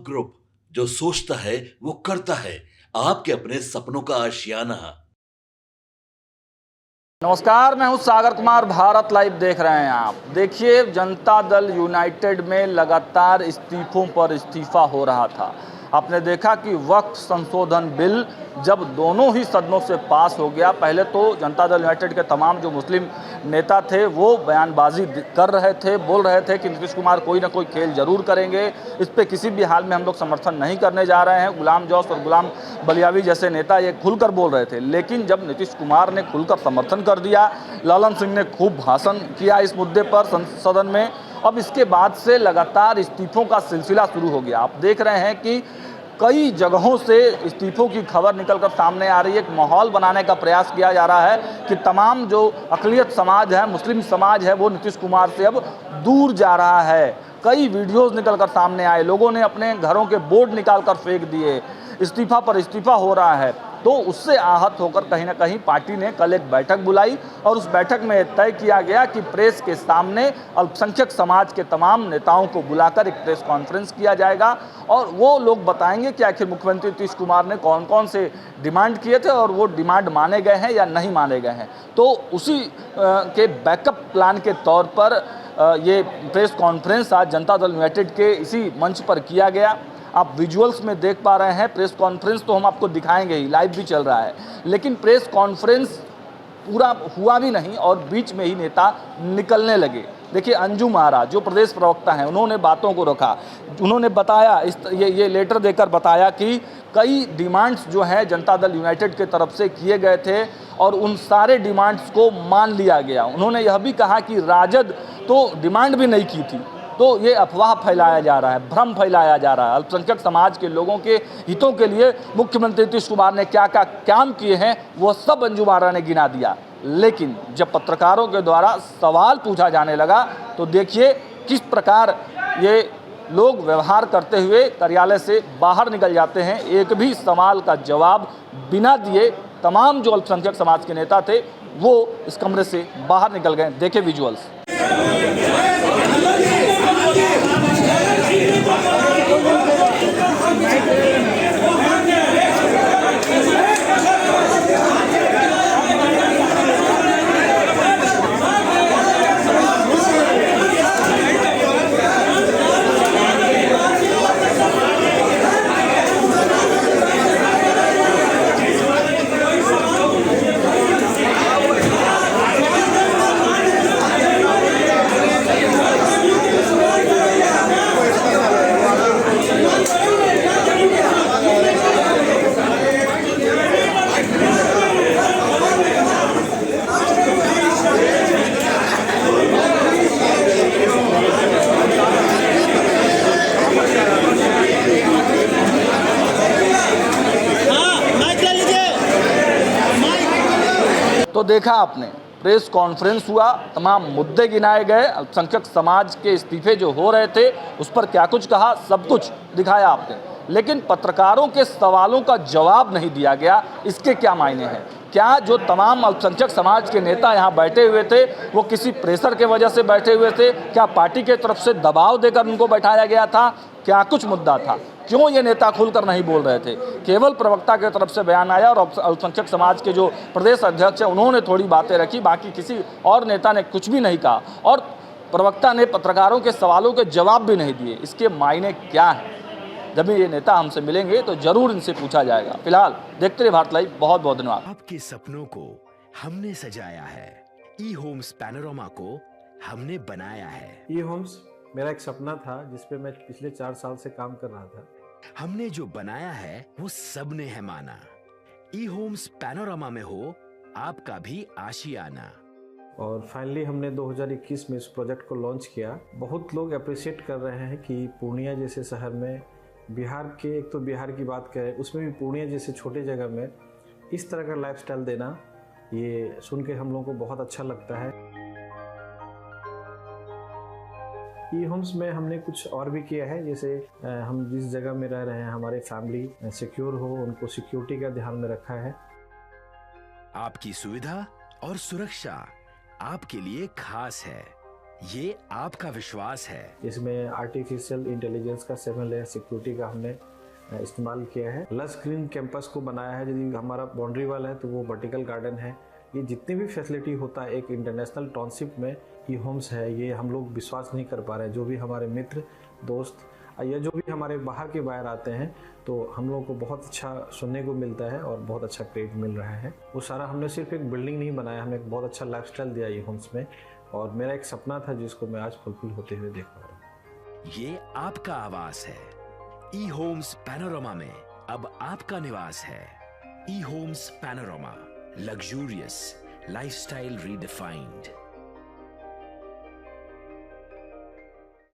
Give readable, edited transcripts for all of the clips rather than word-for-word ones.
Group, जो सोचता है वो करता है, आपके अपने सपनों का आशियाना। नमस्कार, मैं हूं सागर कुमार। भारत लाइव देख रहे हैं आप। देखिए, जनता दल यूनाइटेड में लगातार इस्तीफों पर इस्तीफा हो रहा था। आपने देखा कि वक्फ संशोधन बिल जब दोनों ही सदनों से पास हो गया, पहले तो जनता दल यूनाइटेड के तमाम जो मुस्लिम नेता थे वो बयानबाजी कर रहे थे, बोल रहे थे कि नीतीश कुमार कोई ना कोई खेल जरूर करेंगे, इस पर किसी भी हाल में हम लोग समर्थन नहीं करने जा रहे हैं। गुलाम जोश और गुलाम बलियावी जैसे नेता ये खुलकर बोल रहे थे, लेकिन जब नीतीश कुमार ने खुलकर समर्थन कर दिया, ललन सिंह ने खूब भाषण किया इस मुद्दे पर सदन में, अब इसके बाद से लगातार इस्तीफों का सिलसिला शुरू हो गया। आप देख रहे हैं कि कई जगहों से इस्तीफों की खबर निकलकर सामने आ रही है। एक माहौल बनाने का प्रयास किया जा रहा है कि तमाम जो अक़लियत समाज है, मुस्लिम समाज है, वो नीतीश कुमार से अब दूर जा रहा है। कई वीडियोस निकलकर सामने आए, लोगों ने अपने घरों के बोर्ड निकालकर फेंक दिए, इस्तीफा पर इस्तीफा हो रहा है। तो उससे आहत होकर कहीं ना कहीं पार्टी ने कल एक बैठक बुलाई और उस बैठक में तय किया गया कि प्रेस के सामने अल्पसंख्यक समाज के तमाम नेताओं को बुलाकर एक प्रेस कॉन्फ्रेंस किया जाएगा और वो लोग बताएंगे कि आखिर मुख्यमंत्री नीतीश कुमार ने कौन कौन से डिमांड किए थे और वो डिमांड माने गए हैं या नहीं माने गए हैं। तो उसी के बैकअप प्लान के तौर पर ये प्रेस कॉन्फ्रेंस आज जनता दल यूनाइटेड के इसी मंच पर किया गया। आप विजुअल्स में देख पा रहे हैं। प्रेस कॉन्फ्रेंस तो हम आपको दिखाएंगे ही, लाइव भी चल रहा है, लेकिन प्रेस कॉन्फ्रेंस पूरा हुआ भी नहीं और बीच में ही नेता निकलने लगे। देखिए, अंजू महाराज जो प्रदेश प्रवक्ता हैं, उन्होंने बातों को रखा। उन्होंने बताया, ये लेटर देकर बताया कि कई डिमांड्स जो हैं जनता दल यूनाइटेड के तरफ से किए गए थे और उन सारे डिमांड्स को मान लिया गया। उन्होंने यह भी कहा कि राजद तो डिमांड भी नहीं की थी। तो ये अफवाह फैलाया जा रहा है, भ्रम फैलाया जा रहा है। अल्पसंख्यक समाज के लोगों के हितों के लिए मुख्यमंत्री नीतीश कुमार ने क्या क्या काम किए हैं वो सब अंजू महाराज ने गिना दिया। लेकिन जब पत्रकारों के द्वारा सवाल पूछा जाने लगा तो देखिए किस प्रकार ये लोग व्यवहार करते हुए कार्यालय से बाहर निकल जाते हैं। एक भी सवाल का जवाब बिना दिए तमाम जो अल्पसंख्यक समाज के नेता थे वो इस कमरे से बाहर निकल गए। देखे विजुअल्स। तो देखा आपने, प्रेस कॉन्फ्रेंस हुआ, तमाम मुद्दे गिनाए गए, अल्पसंख्यक समाज के इस्तीफे जो हो रहे थे उस पर क्या कुछ कहा, सब कुछ दिखाया आपने। लेकिन पत्रकारों के सवालों का जवाब नहीं दिया गया। इसके क्या मायने हैं? क्या जो तमाम अल्पसंख्यक समाज के नेता यहाँ बैठे हुए थे वो किसी प्रेशर के वजह से बैठे हुए थे? क्या पार्टी के तरफ से दबाव देकर उनको बैठाया गया था? क्या कुछ मुद्दा था? क्यों ये नेता खुलकर नहीं बोल रहे थे? केवल प्रवक्ता की तरफ से बयान आया और अल्पसंख्यक समाज के जो प्रदेश अध्यक्ष हैं उन्होंने थोड़ी बातें रखी, बाकी किसी और नेता ने कुछ भी नहीं कहा और प्रवक्ता ने पत्रकारों के सवालों के जवाब भी नहीं दिए। इसके मायने क्या हैं? जब ये नेता हमसे मिलेंगे तो जरूर इनसे पूछा जाएगा। फिलहाल देखते रहिए भारत लाइव। बहुत बहुत धन्यवाद। आपके सपनों को हमने सजाया है, ई होम्स पैनोरमा को हमने बनाया है। ई होम्स मेरा एक सपना था जिस पे मैं पिछले 4 साल से काम कर रहा था। हमने जो बनाया है वो सबने है माना। ई होम्स पैनोरमा में हो आपका भी आशियाना। और फाइनली हमने 2021 में इस प्रोजेक्ट को लॉन्च किया। बहुत लोग अप्रिशिएट कर रहे हैं कि पूर्णिया जैसे शहर में, बिहार के, एक तो बिहार की बात करें उसमें भी पूर्णिया जैसे छोटे जगह में इस तरह का लाइफस्टाइल देना, ये सुन के हम लोगों को बहुत अच्छा लगता है। ई होम्स में हमने कुछ और भी किया है, जैसे हम जिस जगह में रह रहे हैं हमारे फैमिली सिक्योर हो, उनको सिक्योरिटी का ध्यान में रखा है। आपकी सुविधा और सुरक्षा आपके लिए खास है। ये आपका विश्वास है। इसमें आर्टिफिशियल इंटेलिजेंस का 7 लेयर सिक्योरिटी का हमने इस्तेमाल किया है। लस ग्रीन कैंपस को बनाया है। यदि हमारा बाउंड्री वाल है तो वो वर्टिकल गार्डन है। ये जितनी भी फैसिलिटी होता है एक इंटरनेशनल टाउनशिप में ई होम्स है, ये हम लोग विश्वास नहीं कर पा रहे हैं। जो भी हमारे मित्र दोस्त या जो भी हमारे बाहर के बाहर आते हैं तो हम लोगों को बहुत अच्छा सुनने को मिलता है और बहुत अच्छा क्रेडिट मिल रहा है। वो सारा हमने सिर्फ एक बिल्डिंग नहीं बनाया, हमें एक बहुत अच्छा लाइफस्टाइल दिया ई होम्स में, और मेरा एक सपना था जिसको मैं आज फुलफिल होते हुए देख पा रहा हूँ। ये आपका आवास है। ई होम्स पैनोरमा में अब आपका निवास है। E Homes Panorama, luxurious lifestyle redefined.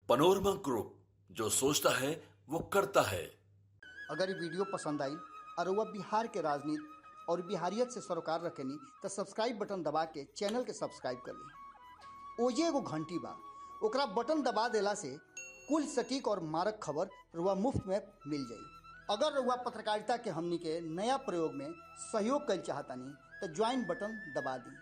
Panorama group, जो सोचता है वो करता है। अगर ये वीडियो पसंद आई और वह बिहार के राजनीति और बिहारियत से सरोकार रखेनी तो सब्सक्राइब बटन दबा के चैनल के सब्सक्राइब कर ली। ओजे एगो घंटी बा, ओकरा बटन दबा देला से कुल सटीक और मारक खबर रुआ मुफ्त में मिल जाई। अगर रुआ पत्रकारिता के हमनी के नया प्रयोग में सहयोग कर चाहतानी तो ज्वाइन बटन दबा दी।